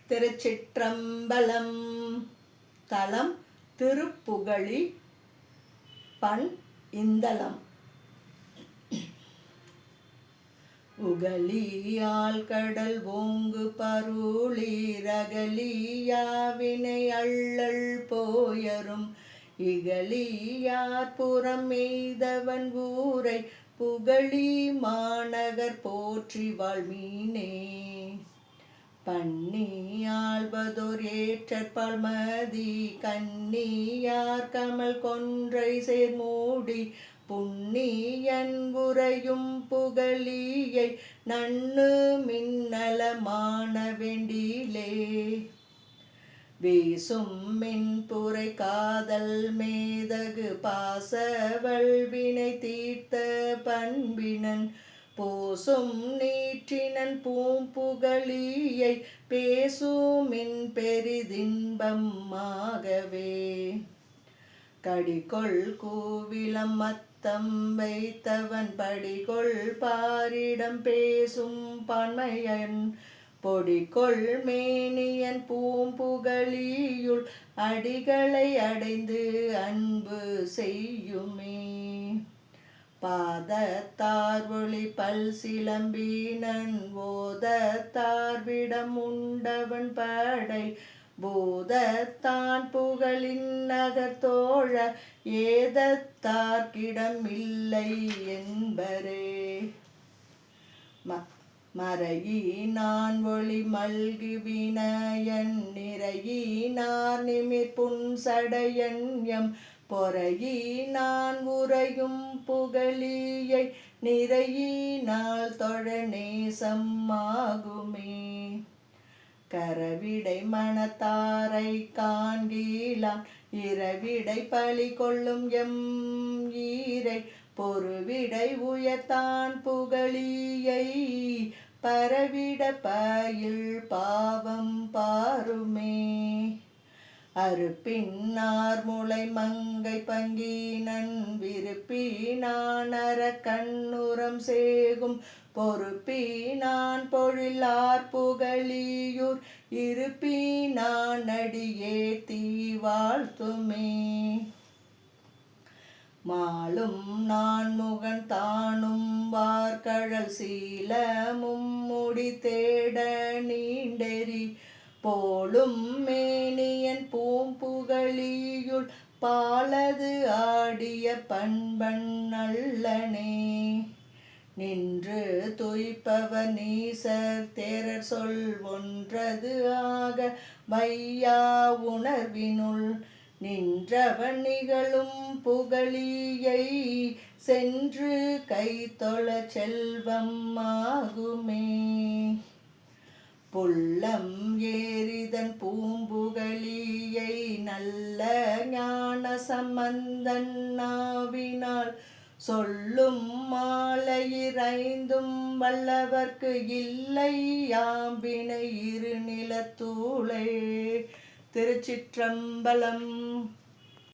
திருச்சிற்றம்பலம். தலம் திருப்புகழி. பண் இந்தளம். உகலியால் கடல் ஓங்கு பருளி ரகலியாவினை அள்ளல் போயரும் இகலியார் புறம் எய்தவன் ஊரை புகழி மாநகர் போற்றி வாழ்மீனே. பண்ணியாழ்வதோர் ஏற்றற் பல்மதி கன்னியார் கமல் கொன்றை சேர்மூடி புண்ணியன் உரையும் புகழியை நன்னு மின்னலமான வேண்டிலே. வீசும் மின்புரை காதல் மேதகு பாசவள் வினை தீர்த்த பண்பினன் போசும் நீற்றினன் பூம்புகழியை பேசுமின் பெரிதின்பமாகவே. கடிகொள் கூவிலம் மத்தம் வைத்தவன் படிகொள் பாரிடம் பேசும் பான்மையன் பொடிகொள் மேனியன் பூம்புகழியுள் அடிகளை அடைந்து அன்பு செய்யுமே. பாதத்தார் ஒளி பல் சிலம்பினன் ஓதத்தார் விடம் உண்டவன் படை போதத்தான் புகழின் நகர்த்தோழ ஏதத்தார்க்கிடம் இல்லை என்பரே. மறையினான் ஒளி மல்கு வினயன் நிறையினார் நிமிர் புன்சடையன் எம் பொறையினான் உரையும் புகழியை நிறையினால் தொழ நேசமாகுமே. கரவிடை மனத்தாரை காண்கிலான் இரவிடை பழி கொள்ளும் எம் ஈரை பொருவிடை உயர்த்தான் புகழியை பரவிட பயில் பாவம் பாருமே. அறுப்பின்னார் முளை மங்கை பங்கினன் விருப்பினான் அறக்கண்ணுரம் சேகும் பொறுப்பினான் பொழிலார் புகழியூர் இருப்பினான் அடியே தீ வாழ்த்துமே. மாலும் நான் முகன் தானும் வார்கழல் சீலமும் முடி தேட நீண்டெறி போலும் மேனியன் பூம்புகழியுள் பாலது ஆடிய பண்பன் நல்லனே. நின்று துய்ப்பவர் நீசர் தேரர் சொல் ஒன்றது ஆக வையா உணர்வினுள் நின்றவன் நிகழும் புகழியை சென்று கை தொழ செல்வம் ஆகுமே. புல்லம் ஏறிதன் பூம்புகழியை நல்ல ஞான சம்பந்தன் நாவினால் சொல்லும் மாலையிரைந்தும் வல்லவர்க்கு இல்லை யாம்பினை இருநிலத்தூளே. திருச்சிற்றம்பலம்.